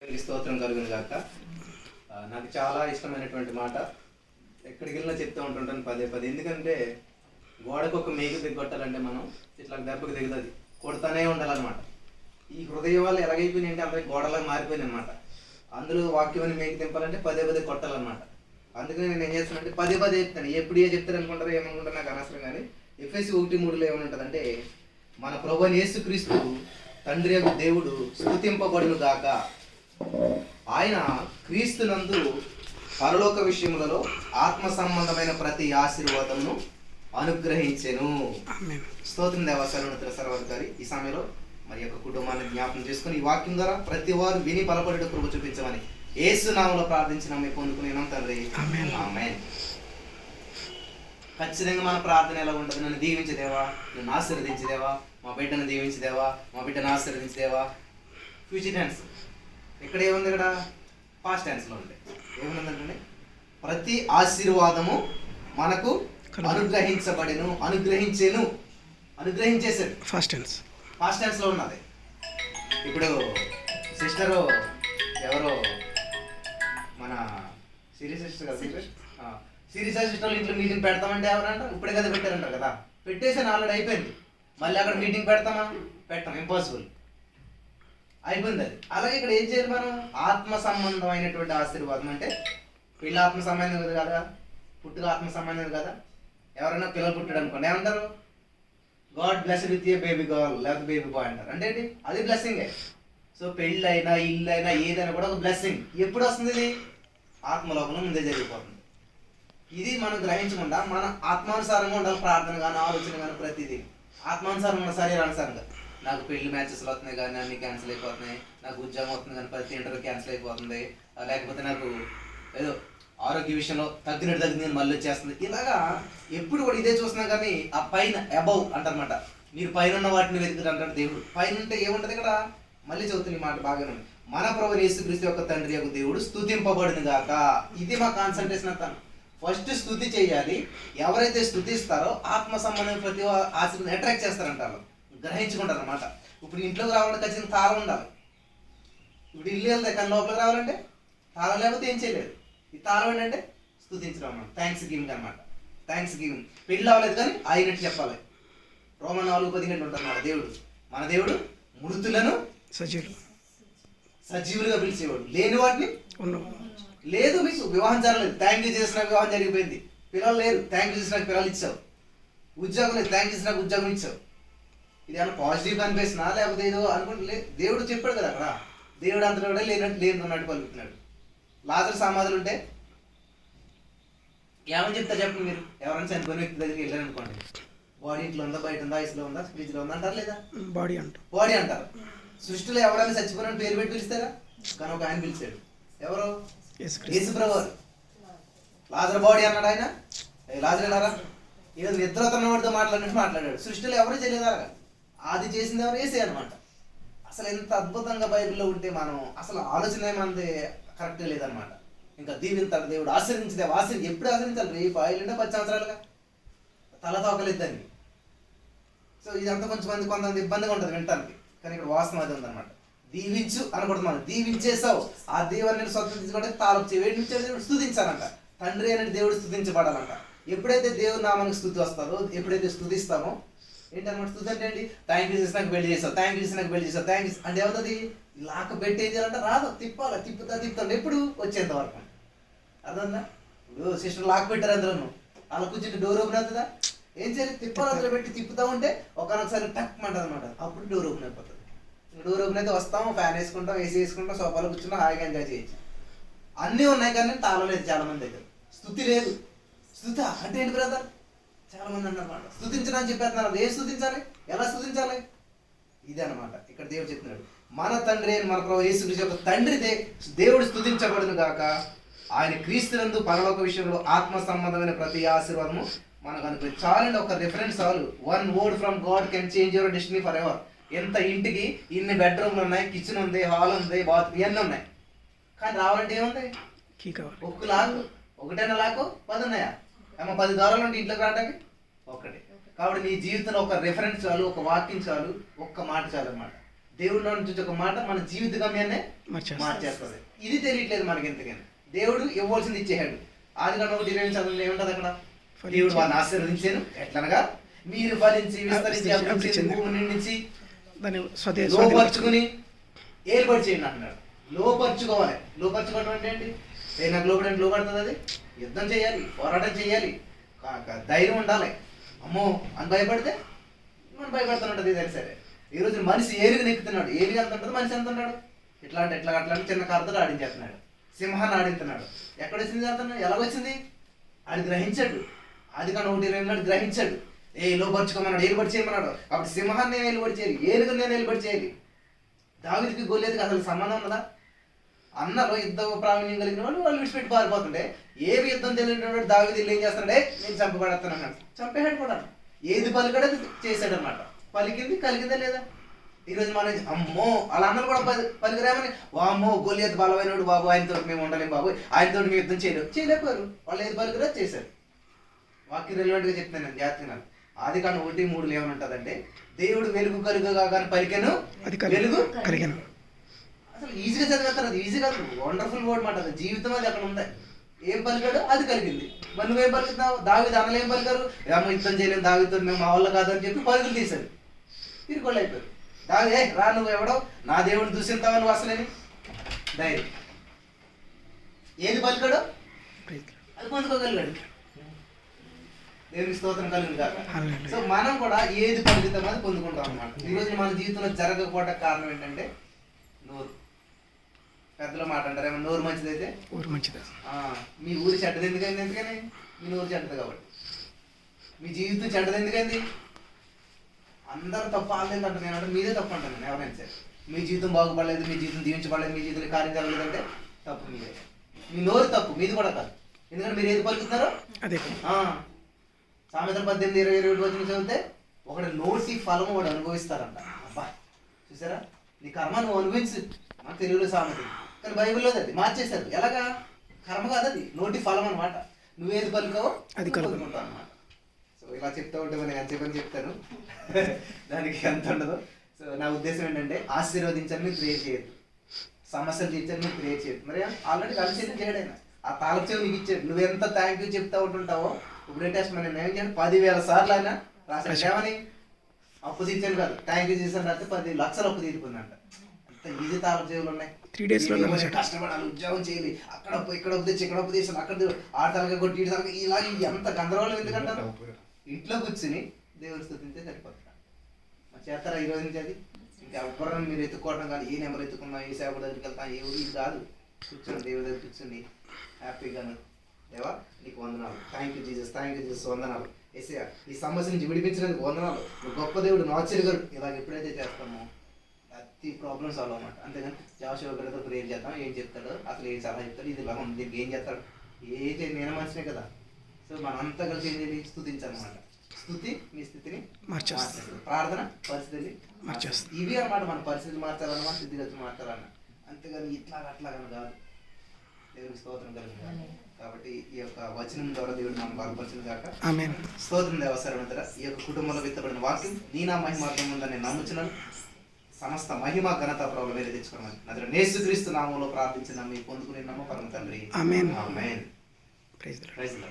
స్తోత్రం కలుగును గాక. నాకు చాలా ఇష్టమైనటువంటి మాట. ఎక్కడికి వెళ్ళినా చెప్తూ ఉంటుంటాను పదే పదే. ఎందుకంటే గోడకు ఒక మేకు దిగొట్టాలంటే మనం ఇట్లా దెబ్బకు దిగుతుంది, కొడతానే ఉండాలన్నమాట. ఈ హృదయం వాళ్ళు ఎలాగైపోయినాయి అంటే అందరికి గోడలాగా మారిపోయింది అనమాట. అందులో వాక్యం మేకు దింపాలంటే పదే పదే కొట్టాలన్నమాట. అందుకని నేను ఏం చేస్తానంటే పదే పదే చెప్తాను. ఎప్పుడు ఏ చెప్తారు అనుకుంటారో ఏమనుకుంటారు నాకు అనవసరం. కానీ ఎఫ్ఎస్సి 1:3 ఏమని ఉంటుందంటే, మన ప్రభువైన యేసుక్రీస్తు తండ్రి యొక్క దేవుడు స్తుతింపబడును గాక, ఆయన క్రీస్తునందు పరలోక విషయములలో ఆత్మ సంబంధమైన ప్రతి ఆశీర్వాదమును అనుగ్రహించెను. స్తోత్రం దేవా. సర్వోన్నత ఈ సమయంలో మరి యొక్క కుటుంబాన్ని జ్ఞాపకం చేసుకుని ఈ వాక్యం ద్వారా ప్రతి వారు విని బలపడే కృప చూపించమని యేసు నామములో ప్రార్థించిన మేము పొందుకునేనాం తండ్రి, ఆమేన్. ఖచ్చితంగా మన ప్రార్థన ఎలా ఉంటుంది? నన్ను దీవించదేవా, నన్ను ఆశీర్వదించదేవా, మా బిడ్డను దీవించదేవా, మా బిడ్డను ఆశీర్వదించదేవా. ఫ్యూచర్ టెన్స్ ఇక్కడ ఏముంది? ఇక్కడ పాస్ట్ టెన్స్లో ఉంది. ఏముందంటే ప్రతి ఆశీర్వాదము మనకు అనుగ్రహించబడెను, అనుగ్రహించేను, అనుగ్రహించేసాడు. పాస్ట్ టెన్స్లో ఉన్నది. ఇప్పుడు సిస్టరు ఎవరో మన సిరీస్ సిస్టర్ కదా, సిరీస్ సిస్టర్ ఇంట్లో మీటింగ్ పెడతామంటే ఎవరంటారు? ఇప్పుడే కదా పెట్టారంటారు కదా. పెట్టేసాను, ఆల్రెడీ అయిపోయింది. మళ్ళీ అక్కడ మీటింగ్ పెడతామా? పెట్టాం, ఇంపాసిబుల్, అయిపోయింది అది. అలాగే ఇక్కడ ఏం చేయాలి మనం? ఆత్మ సంబంధమైనటువంటి ఆశీర్వాదం అంటే పిల్ల ఆత్మ సంబంధం కదా, పుట్టుక ఆత్మ సంబంధం కదా. ఎవరైనా పిల్లలు పుట్టాడు అనుకోండి, ఏమంటారు? God blessed with a baby girl లేకపోతే బేబీ బాయ్ అంటారు. అంటే ఏంటి? అది బ్లెస్సింగే. సో పెళ్ళి అయినా ఇల్లు అయినా ఏదైనా కూడా ఒక బ్లెస్సింగ్. ఎప్పుడు వస్తుంది? ఇది ఆత్మలోకంలో ముందే జరిగిపోతుంది. ఇది మనం గ్రహించకుండా మన ఆత్మానుసారంగా ఉండాలి. ప్రార్థన కానీ ఆలోచన కానీ ప్రతిదీ ఆత్మానుసారంగా ఉన్న, శరీరానుసారంగా. నాకు పెళ్లి మ్యాచెస్లు వస్తున్నాయి కానీ అన్ని క్యాన్సిల్ అయిపోతున్నాయి, నాకు ఉద్యోగం వస్తుంది కానీ ప్రతి ఇంటర్వ్యూ క్యాన్సిల్ అయిపోతుంది, లేకపోతే నాకు ఏదో ఆరోగ్య విషయంలో తగ్గినట్టు నేను మళ్ళీ వచ్చేస్తుంది. ఇలాగా ఎప్పుడు కూడా ఇదే చూస్తున్నాం. కానీ ఆ పైన అబౌవ్ అంటారనమాట. మీరు పైన ఉన్న వాటిని వెతుకుతారు అంటారు దేవుడు. పైన ఉంటే ఏముంటుంది ఇక్కడ? మళ్ళీ చదువుతుంది ఈ మాట బాగానే ఉంది. మన ప్రభువైన యేసుక్రీస్తు యొక్క తండ్రి యొక్క దేవుడు స్తుతింపబడును గాక. ఇది మా కాన్సన్ట్రేషన్ అంతా. ఫస్ట్ స్తుతి చేయాలి. ఎవరైతే స్తుతిస్తారో ఆత్మ సంబంధం ప్రతి ఆశీర్వాదం అట్రాక్ట్ చేస్తారంటారు, గ్రహించుకుంటారు అనమాట. ఇప్పుడు ఇంట్లోకి రావాలంటే ఖచ్చితంగా తాళం ఉండాలి. ఇప్పుడు ఇల్లు వెళ్తే కానీ లోపలికి రావాలంటే తాళం లేకపోతే ఏం చేయలేదు. ఈ తాళం ఏంటంటే స్తుతించడం అన్నమాట, థ్యాంక్స్ గివింగ్ అనమాట. Thanks giving. పెళ్ళి అవ్వలేదు కానీ అయినట్టు చెప్పాలి. రోమన్ 4:15 ఉంటున్నాడు. దేవుడు, మన దేవుడు మృతులను సజీవులుగా పిలిచేవాడు, లేని వాటిని లేదు. మీకు వివాహం జరగలేదు, థ్యాంక్ యూ చేసిన వివాహం జరిగిపోయింది. పిల్లలు లేరు, థ్యాంక్ యూ చేసిన పిల్లలు ఇచ్చావు. ఉద్యోగం లేదు, థ్యాంక్ యూ చేసిన ఉద్యోగం ఇచ్చావు. ఇది ఏమన్నా పాజిటివ్ అనిపిస్తున్నా లేకపోతే ఏదో అనుకుంటే దేవుడు చెప్పాడు కదా అక్కడ. దేవుడు అంతలో కూడా లేనట్టు లేని ఉన్నట్టు పలుకుతున్నాడు. లాజరు సమాధులు ఉంటే ఏమని చెప్తారు చెప్పండి? మీరు ఎవరైనా చనిపోయిన వ్యక్తి దగ్గరికి వెళ్ళారు అనుకోండి, బాడీ ఇంట్లో ఉందా, బయట ఉందా, ఐస్లో ఉందా, ఫ్రిడ్జ్లో ఉందా అంటారు లేదా? బాడీ అంటారు. సృష్టిలో ఎవరైనా చచ్చిపోయిన పేరు పెట్టి పిలుస్తారా? కానీ ఒక ఆయన పిలిచాడు. ఎవరు? యేసుప్రభు. లాజరు బాడీ అన్నాడు ఆయన. లాజరు అన్నారా? ఈరోజు నిద్రతన్న వాడితో మాట్లాడినట్టు మాట్లాడాడు. సృష్టిలో ఎవరు చేయలేదా? అది చేసింది ఎవరు? యేసే అనమాట. అసలు ఎంత అద్భుతంగా బైబిల్లో ఉంటే మనం అసలు ఆలోచన ఏమంది కరెక్ట్ లేదనమాట. ఇంకా దీవింతాడు దేవుడు, ఆశ్రయించదే. ఎప్పుడు ఆశ్రయించాలి? రేపు 10 సంవత్సరాలుగా తల తోకలేద్దాన్ని. సో ఇదంతా కొంతమంది ఇబ్బందిగా ఉంటుంది వినటానికి. కానీ ఇక్కడ వాస్తవం అది ఉందన్నమాట. దీవించు అనకూడదు. మనం దీవించేసావు, ఆ దేవుని స్వతం తీసుకోవడానికి తాళం దేవుడు స్తుతించాలంట. తండ్రి అనే దేవుడు స్తుతించబడాలంట. ఎప్పుడైతే దేవుడు నామానికి స్తుతి వస్తారో, ఎప్పుడైతే స్తుతిస్తామో ఏంటన్నమాట? స్తుతి అంటే ఏంటి? థ్యాంక్ యూ చేసి నాకు పెళ్లి చేస్తావు, థ్యాంక్ యూ చేసి నాకు పెళ్లి చేస్తావు, థ్యాంక్ యూ అంటే ఏమవుతుంది? లాక పెట్టి ఏం చేయాలంటే రాదు, తిప్పాలి. తిప్పుతాను ఎప్పుడు వచ్చేంత వరకు. అర్థందా? ఇప్పుడు సిస్టర్ లాక్ పెట్టారు అందులోను, అలా కూర్చుంటే డోర్ ఓపెన్ అవుతుందా? ఏం చేయాలి? తిప్పాలి. అందులో పెట్టి తిప్పుతా ఉంటే ఒకసారి టక్ అంటుంది అనమాట. అప్పుడు డోర్ ఓపెన్ అయిపోతుంది. డోర్ ఓపెన్ అయితే వస్తాము, ఫ్యాన్ వేసుకుంటాం, ఏసీ వేసుకుంటాం, సోఫాలో కూర్చున్నాం, హాయిగా ఎంజాయ్ చేయొచ్చు. అన్నీ ఉన్నాయి కానీ తాళం లేదు చాలా మంది దగ్గర. స్తుతి లేదు. స్తుత అంటే ఏంటి బ్రదర్? చాలా మంది అన్నమాట స్తుతించడానికి చెప్పేస్తున్నారు. ఏం స్తుతించాలి? ఎలా స్తుతించాలి? ఇదే అనమాట ఇక్కడ దేవుడు చెప్తున్నాడు. మన తండ్రి మన ప్రభు యేసుక్రీస్తు యొక్క తండ్రి దేవుడు స్తుతించబడును గాక, ఆయన క్రీస్తునందు పరలోక విషయంలో ఆత్మ సంబంధమైన ప్రతి ఆశీర్వాదము మనకు అనుకో. చాలండి, ఒక రిఫరెన్స్ చాలు. 1 word from God can change your destiny forever. ఎంత ఇంటికి ఇన్ని బెడ్రూమ్లు ఉన్నాయి, కిచెన్ ఉంది, హాల్ ఉంది, బాత్రూమ్ ఇవన్నీ ఉన్నాయి. కానీ రావాలంటే ఏముంది? ఒక్క లాకు, ఒకటైనా లాకు 10 ఉన్నాయా? 10 ద్వారాలు ఉంటే ఇంట్లోకి రావడానికి ఒక్కటే. కాబట్టి నీ జీవితంలో ఒక రిఫరెన్స్ చాలు, ఒక వాక్యం చాలు, ఒక్క మాట చాలు అన్నమాట. దేవుడు నుంచి ఒక మాట మన జీవిత గమ్యాన్నే మార్చేస్తుంది. ఇది తెలియట్లేదు మనకి ఎంతకైనా. దేవుడు ఇవ్వాల్సింది ఇచ్చేయాడు. ఆది కాండం 1:20 చదువులు ఏముంటుంది అక్కడ? దేవుడు వారిని ఆశీర్వదించాను ఎట్లనగా మీరు ఫలించి విస్తరించి భూమి నిండించి లోపరుచుకుని ఏలుబడి చేయండి అంటున్నాడు. లోపరుచుకోవాలి. లోపరుచుకోవడం అంటే ఏంటి? నాకు లోపడంటే లోపడుతుంది. అది యుద్ధం చేయాలి, పోరాటం చేయాలి, ధైర్యం ఉండాలి. అమ్మో అని భయపడితే మనం భయపడుతున్నట్టు తెలిసరే. ఈరోజు మనిషి ఏలుగు నెక్కుతున్నాడు. ఏలుగు ఎంత ఉంటుంది, మనిషి ఎంత ఉంటాడు? ఇట్లా అంటే ఎట్లా అట్లా చిన్న కర్రతో ఆడించేస్తున్నాడు, సింహాన్ని ఆడించున్నాడు. ఎక్కడ వచ్చింది అంటున్నాడు? ఎలా వచ్చింది? అది గ్రహించాడు. అది కానీ 1:20 గ్రహించాడు. లోపరుచుకోమన్నాడు, ఏలుబడి చేయమన్నాడు. కాబట్టి సింహాన్ని నేను ఏలుబడి చేయాలి, ఏలుగు నేను ఏలుబడి చేయాలి. దావీదుకి గొల్లియాతుకి అసలు సంబంధం ఉన్నదా? అన్నలో యుద్ధ ప్రావీణ్యం కలిగిన వాళ్ళు విడిచిపెట్టి పారిపోతుండే. ఏమి యుద్ధం తెలియని దావీదు ఏం చేస్తాడే? నేను చంపబడతాను అన్నాడు. చంపేహాడు కూడా. ఏది పలికడే చేశాడు అనమాట. పలికింది కలిగిందా లేదా? ఈరోజు మన అమ్మో వాళ్ళ అన్నలు కూడా పలికిరామని, వామ్మో గొల్లియాతు బలమైనడు బాబు, ఆయనతో మేము ఉండలేము బాబు, ఆయనతో మేము యుద్ధం చేయలేకపోయారు. వాళ్ళు ఏది పలికిరా చేశారు. వాక్యం రిలవెంట్గా చెప్తాను నేను జాగ్రత్తగా. ఆది కాండం 1:3 ఏమని ఉంటుందంటే, దేవుడు వెలుగు కలుగుగా కానీ పలికెను, వెలుగు కలిగెను. అసలు ఈజీగా చదివేస్తారు. అది ఈజీ కాదు, వండర్ఫుల్ వర్డ్ మాట. అది జీవితం అది అక్కడ ఉంది. ఏం పలికాడు అది కలిగింది. మరి నువ్వేం పలుకుతున్నావు? దావీదు అన్నలు ఏం పలికారు? ఏమో యుద్ధం చేయలేము, దావీదుతో మేము మా వల్ల కాదని చెప్పి పరుగులు తీశారు. తిరిగి అయిపోయారు. దావీ రా నువ్వు ఎవడో నా దేవుడిని దూషిస్తావా నువ్వు అసలేని ధైర్యం. ఏది పలికాడు అది పొందుకోగలిగాడు. దేవునికి స్తోత్రం కలిగింది కాక. సో మనం కూడా ఏది పలుకుతామో అది పొందుకుంటాం అన్నమాట. ఈరోజు మన జీవితంలో జరగకపోవడానికి కారణం ఏంటంటే నోరు. పెద్దల మాట అంటారు, ఏమన్నా నోరు మంచిదైతే ఊరు మంచిది. మీ ఊరి చెడ్డది ఎందుకైంది? ఎందుకని మీ నోరు చెడ్డది కాబట్టి. మీ జీవితం చెడ్డది ఎందుకైంది? అందరూ తప్పు ఆలేదు అంటారు. నేను అంటే మీదే తప్పు అంటాను. నేను ఎవరైనా సరే మీ జీవితం బాగుపడలేదు, మీ జీవితం దీవించబడలేదు, మీ జీవితంలో కార్యం జరగలేదు అంటే తప్పు మీదే. మీ నోరు తప్పు, మీది కూడా కాదు. ఎందుకంటే మీరు ఏది పలుకుతున్నారో అదే. సామెతలు 18:20 చదివితే ఒకటి నోటి ఫలము వాడు అనుభవిస్తారంట. అబ్బా చూసారా, నీ కర్మ నువ్వు అనుభవించు. మన తెలుగులో సామెత, కానీ బైబిల్లో అది మార్చేశారు. ఎలాగా? కర్మ కాదు, అది నోటి ఫలం అనమాట. నువ్వేది పలుకావో అది కలుగుకుంటావు అనమాట. సో ఇలా చెప్తా ఉంటే నేను ఎంతసేపని చెప్తాను, దానికి ఎంత ఉండదు. సో నా ఉద్దేశం ఏంటంటే, ఆశీర్వదించని మీరు క్రియేట్ చేయొద్దు, సమస్యలు తీర్చని మీరు క్రియేట్ చేయొద్దు. మరి ఆల్రెడీ కలిసి చేయడైనా ఆ తాళపు చెవి నీకు ఇచ్చాడు. నువ్వెంత థ్యాంక్ యూ చెప్తా ఉంటుంటావో. ఇప్పుడు టెస్ట్ మనం ఏం చేయాలి? 10,000 సార్లు అయినా రాశాడు. ఏమని? అప్పు తీర్చాను కాదు, థ్యాంక్ యూ చేశాను రాస్తే 10 లక్షలు అప్పు తీరుకుందంట. అంత ఈజీ తాళపు చెవులు ఉన్నాయి. 3 days కష్టపడాలి, ఉద్యోగం చేయాలి, అక్కడ ఇక్కడ అప్పు తెచ్చి ఇక్కడ అప్పు తీసాను, అక్కడ ఆడతాలక కొట్టి ఇడతాలక ఇలా ఎంత గందరగోళం ఎందుకంటారు? ఇంట్లో కూర్చుని దేవుని స్తుతించే సరిపోతుంది. మరి చేస్తారా ఈరోజు నుంచి అది? ఇంకా ఎవరు మీరు ఎత్తుకోవడం కాదు, ఏ నెంబర్ ఎత్తుకున్నా, ఏ సేవ దగ్గరికి వెళ్తాం, ఏ ఊరి కాదు. కూర్చొని దేవుడి దగ్గర కూర్చొని హ్యాపీగాను, దేవా నీకు వందనాలు, thank you Jesus, thank you Jesus, వందనాలు ఏసయ్యా, ఈ సమస్య నుంచి విడిపించినందుకు వందనాలు, నువ్వు గొప్ప దేవుడు, నాచరిగారు. ఇలాగ ఎప్పుడైతే చేస్తామో ప్రతి ప్రాబ్లమ్ సాల్వ్ అన్నమాట. అంతేగాని జాషువా గారితో ప్రేయర్ చేద్దాం, ఏం చెప్తాడు, అసలు ఏం సలహా చెప్తాడు, ఇది ఇలా ఉంది, దీనికి ఏం చేస్తాడు, ఏది నేను మనిషినే కదా. సో మనం అంతా కలిసి ఏం చేయాలి? స్థుతించాలన్నమాట. స్థుతి మీ స్థితిని మార్చేస్తుంది, ప్రార్థన పరిస్థితిని మార్చేస్తుంది. ఇవి అన్నమాట మన పరిస్థితులు మార్చాలన్నమాట, స్థితిగతులు మార్చాలన్న. అంతేగాని ఇట్లా అట్లాగని కాదు. దేవునికి స్తోత్రం కలుగుతుంది. కాబట్టి ఈ యొక్క వచనం ద్వారా దేవుడు మనం బలపరిచిన కాక ఆమేన్. స్తోత్రం దేవసరవంతర. ఈ యొక్క కుటుంబంలో విత్తబడిన వాక్యం నీ నా మహిమార్థం ఉందని నేను నమ్ముచున్నాను. సమస్త మహిమ ఘనత ప్రభావం వేరే తెచ్చుకోమని నజరేయుడైన యేసుక్రీస్తు నామములో ప్రార్థించిన మీ పొందుకునే నమ్మ పరమ తండ్రి ఆమేన్. ఆమేన్. Praise the lord.